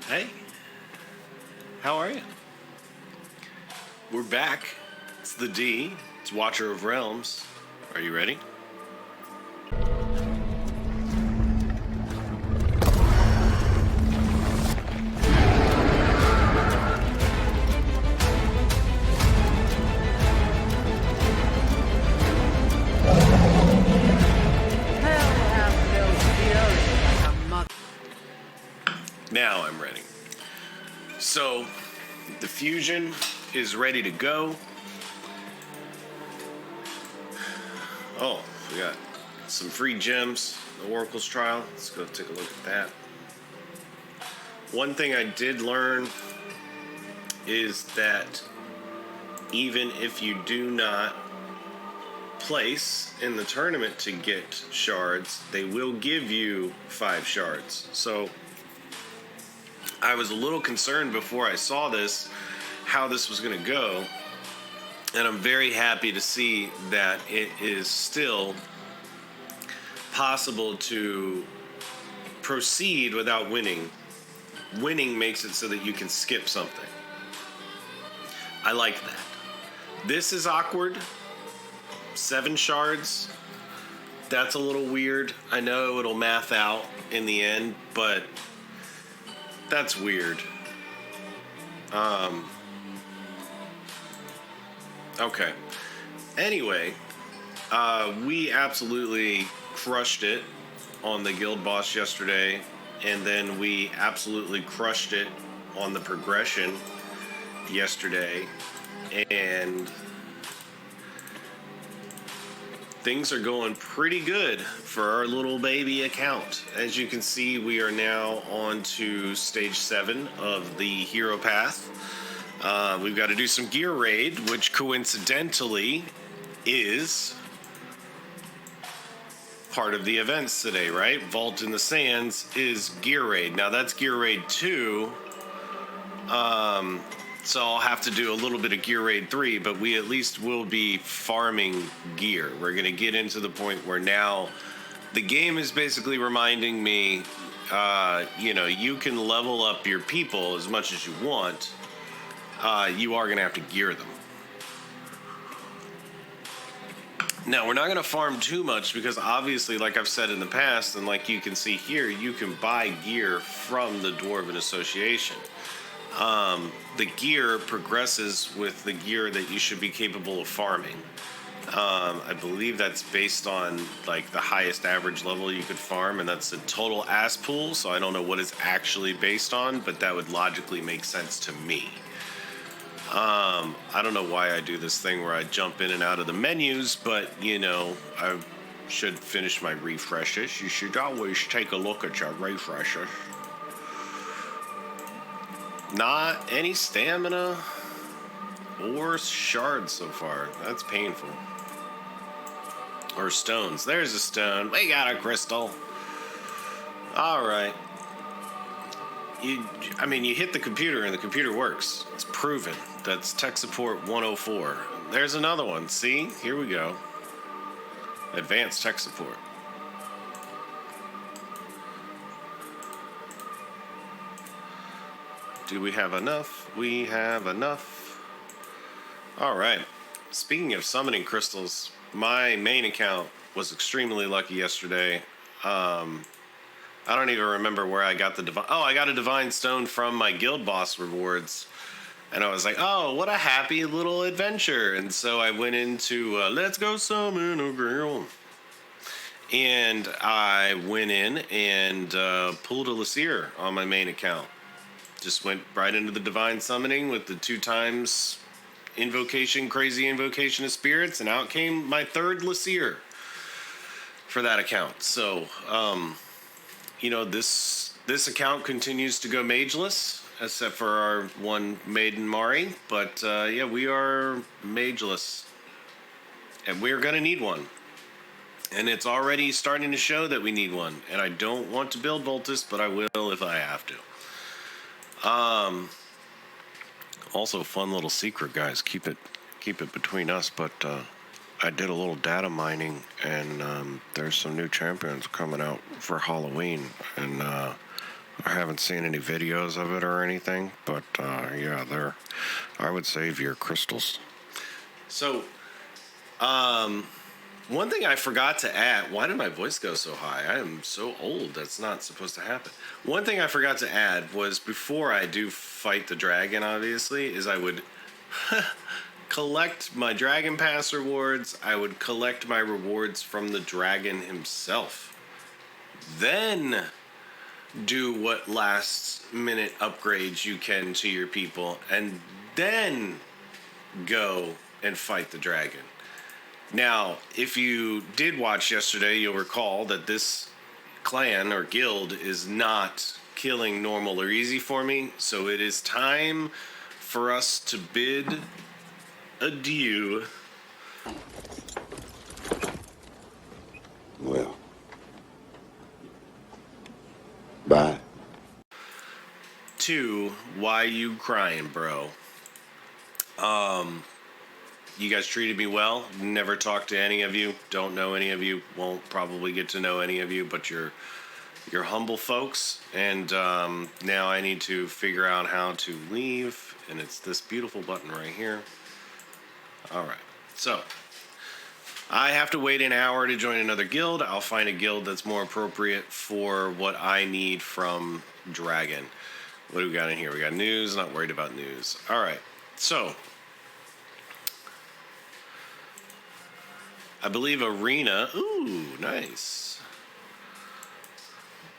Hey, how are you? We're back. It's the D. It's Watcher of Realms. Are you ready? Now I'm ready. So, the fusion is ready to go. Oh, we got some free gems, the Oracle's Trial. Let's go take a look at that. One thing I did learn is that even if you do not place in the tournament to get shards, they will give you 5 shards. So I was a little concerned before I saw this, how this was going to go. And I'm very happy to see that it is still possible to proceed without winning. Winning makes it so that you can skip something. I like that. This is awkward. 7 shards. That's a little weird. I know it'll math out in the end, but that's weird. Okay. Anyway, we absolutely crushed it on the guild boss yesterday, and then we absolutely crushed it on the progression yesterday, and things are going pretty good for our little baby account. As you can see, we are now on to stage 7 of the hero path. We've got to do some gear raid, which coincidentally is part of the events today, right? Vault in the Sands is gear raid. Now that's gear raid 2. So I'll have to do a little bit of gear raid 3, but we at least will be farming gear. We're going to get into the point where now the game is basically reminding me, you can level up your people as much as you want. You are going to have to gear them. Now, we're not going to farm too much because obviously, like I've said in the past, and like you can see here, you can buy gear from the Dwarven Association. The gear progresses with the gear that you should be capable of farming. I believe that's based on like the highest average level you could farm, and that's the total ass pool, so I don't know what it's actually based on, but that would logically make sense to me. I don't know why I do this thing where I jump in and out of the menus, but I should finish my refreshes. You should always take a look at your refreshes. Not any stamina or shards so far. That's painful. Or stones. There's a stone. We got a crystal. All right. You hit the computer and the computer works. It's proven. That's tech support 104. There's another one. See? Here we go. Advanced tech support. Do we have enough? We have enough. All right. Speaking of summoning crystals, my main account was extremely lucky yesterday. I don't even remember where I got the divine. Oh, I got a divine stone from my guild boss rewards. And I was like, oh, what a happy little adventure. And so I went into let's go summon a girl. And I went in and pulled a Lasir on my main account. Just went right into the divine summoning with the 2 times crazy invocation of spirits, and out came my 3rd Lasir for that account. So, this account continues to go mageless, except for our one maiden Mari. But we are mageless, and we're gonna need one. And it's already starting to show that we need one. And I don't want to build Voltus, but I will if I have to. Also, fun little secret, guys. Keep it between us. But I did a little data mining, and there's some new champions coming out for Halloween, and I haven't seen any videos of it or anything, but yeah, I would save your crystals. So, one thing I forgot to add, why did my voice go so high? I am so old, that's not supposed to happen. One thing I forgot to add was before I do fight the dragon, obviously, is I would collect my Dragon Pass rewards. I would collect my rewards from the dragon himself. Then do what last minute upgrades you can to your people, and then go and fight the dragon. Now, if you did watch yesterday, you'll recall that this clan or guild is not killing normal or easy for me, so it is time for us to bid adieu. Well, bye. To why you crying, bro? You guys treated me well. Never talked to any of you. Don't know any of you. Won't probably get to know any of you, but you're humble folks. And now I need to figure out how to leave. And it's this beautiful button right here. All right. So I have to wait an hour to join another guild. I'll find a guild that's more appropriate for what I need from Dragon. What do we got in here? We got news. Not worried about news. All right. So I believe Arena. Ooh, nice.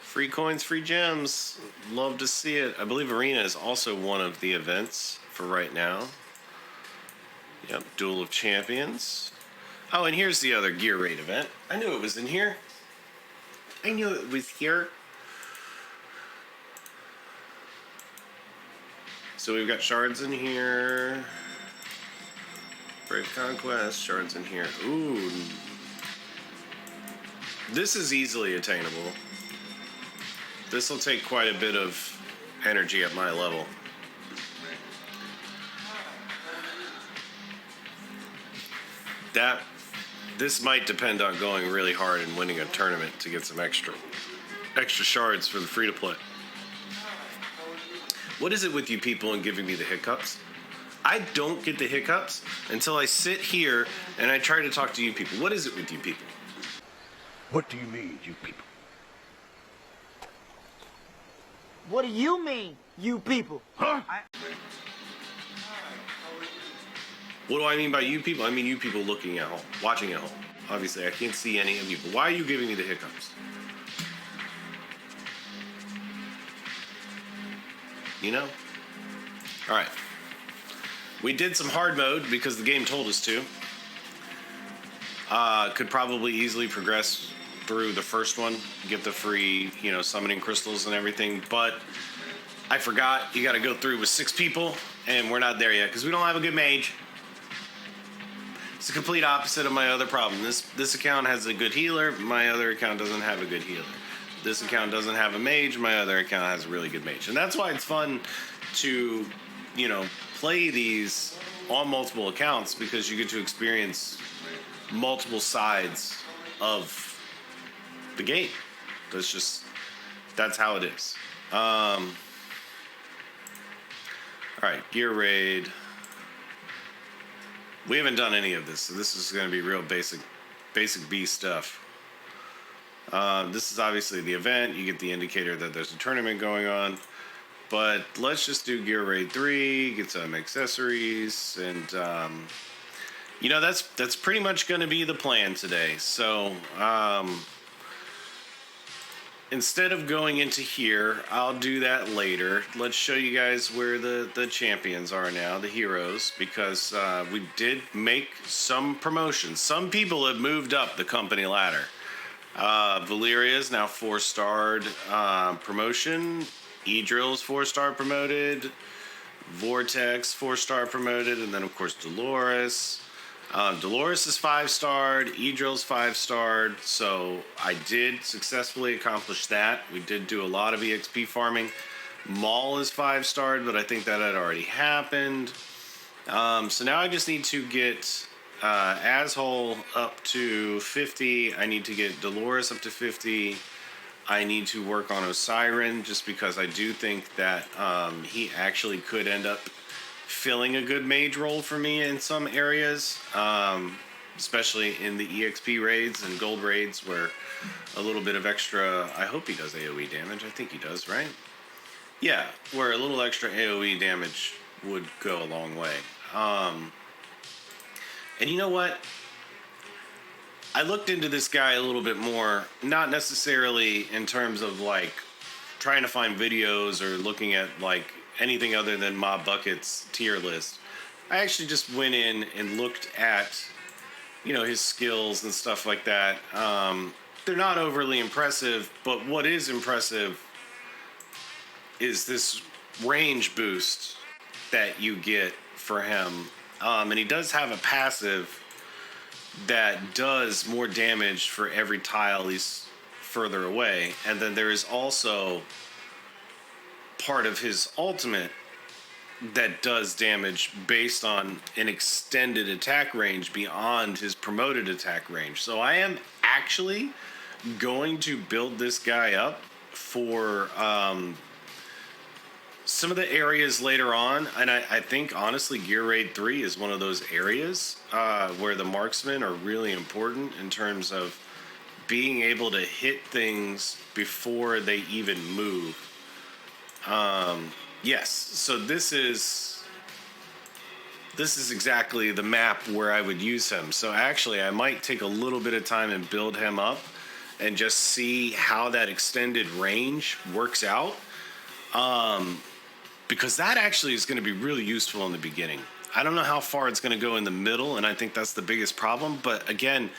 Free coins, free gems. Love to see it. I believe Arena is also one of the events for right now. Yep, Duel of Champions. Oh, and here's the other gear raid event. I knew it was in here. I knew it was here. So we've got shards in here. Brave Conquest, shards in here. Ooh. This is easily attainable. This will take quite a bit of energy at my level. This might depend on going really hard and winning a tournament to get some extra shards for the free-to-play. What is it with you people and giving me the hiccups? I don't get the hiccups until I sit here and I try to talk to you people. What is it with you people? What do you mean, you people? What do you mean, you people? Huh? What do I mean by you people? I mean you people looking at home, watching at home. Obviously, I can't see any of you, but why are you giving me the hiccups? You know? All right. We did some hard mode because the game told us to. Could probably easily progress through the first one, get the free, summoning crystals and everything, but I forgot you got to go through with 6 people, and we're not there yet because we don't have a good mage. It's the complete opposite of my other problem. This account has a good healer, my other account doesn't have a good healer. This account doesn't have a mage, my other account has a really good mage. And that's why it's fun to, play these on multiple accounts, because you get to experience multiple sides of the game. That's how it is. All right, gear raid. We haven't done any of this, so this is going to be real basic B stuff. This is obviously the event. You get the indicator that there's a tournament going on. But let's just do Gear Raid 3, get some accessories, and, that's pretty much going to be the plan today. So, instead of going into here, I'll do that later. Let's show you guys where the champions are now, the heroes, because we did make some promotions. Some people have moved up the company ladder. Valyria is now 4-starred promotion. E-Drill's 4-star promoted. Vortex 4-star promoted, and then of course Dolores. Dolores is 5-starred. E-Drill's 5-starred. So I did successfully accomplish that. We did do a lot of EXP farming. Maul is 5-starred, but I think that had already happened. So now I just need to get Asshole up to 50. I need to get Dolores up to 50. I need to work on Osiren just because I do think that he actually could end up filling a good mage role for me in some areas, especially in the EXP raids and gold raids where a little bit of extra, I hope he does AoE damage, I think he does, right? Yeah, where a little extra AoE damage would go a long way. And you know what? I looked into this guy a little bit more, not necessarily in terms of like trying to find videos or looking at like anything other than Mob Bucket's tier list. I actually just went in and looked at, you know, his skills and stuff like that. They're not overly impressive, but what is impressive is this range boost that you get for him. And he does have a passive that does more damage for every tile he's further away. And then there is also part of his ultimate that does damage based on an extended attack range beyond his promoted attack range. So I am actually going to build this guy up for some of the areas later on, and I think honestly Gear Raid 3 is one of those areas where the marksmen are really important in terms of being able to hit things before they even move. Yes, so this is exactly the map where I would use him. So actually I might take a little bit of time and build him up and just see how that extended range works out. Because that actually is going to be really useful in the beginning. I don't know how far it's going to go in the middle, and I think that's the biggest problem. But again,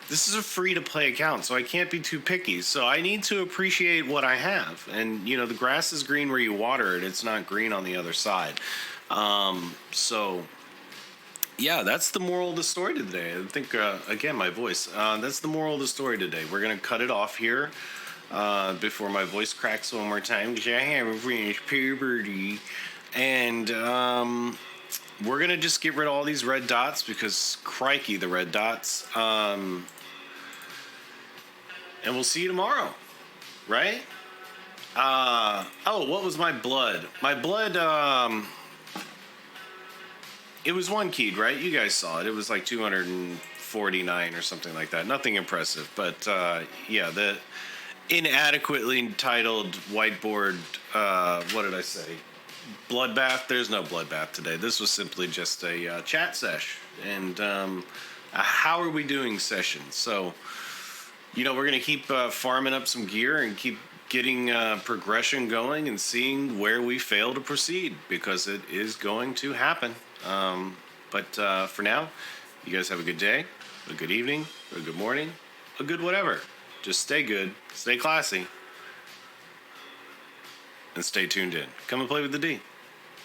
this is a free-to-play account, so I can't be too picky. So I need to appreciate what I have. And, you know, the grass is green where you water it. It's not green on the other side. So, yeah, that's the moral of the story today. I think, again, my voice. That's the moral of the story today. We're going to cut it off here. Before my voice cracks one more time because I haven't finished puberty. And we're going to just get rid of all these red dots because crikey, the red dots. And we'll see you tomorrow, right? Oh, what was my blood? My blood, it was one keyed, right? You guys saw it. It was like 249 or something like that. Nothing impressive, but yeah, the inadequately titled whiteboard, what did I say? Bloodbath? There's no bloodbath today. This was simply just a chat sesh and a how are we doing session. So, you know, we're going to keep farming up some gear and keep getting progression going and seeing where we fail to proceed because it is going to happen. But for now, you guys have a good day, a good evening, a good morning, a good whatever. Just stay good, stay classy, and stay tuned in. Come and play with the D.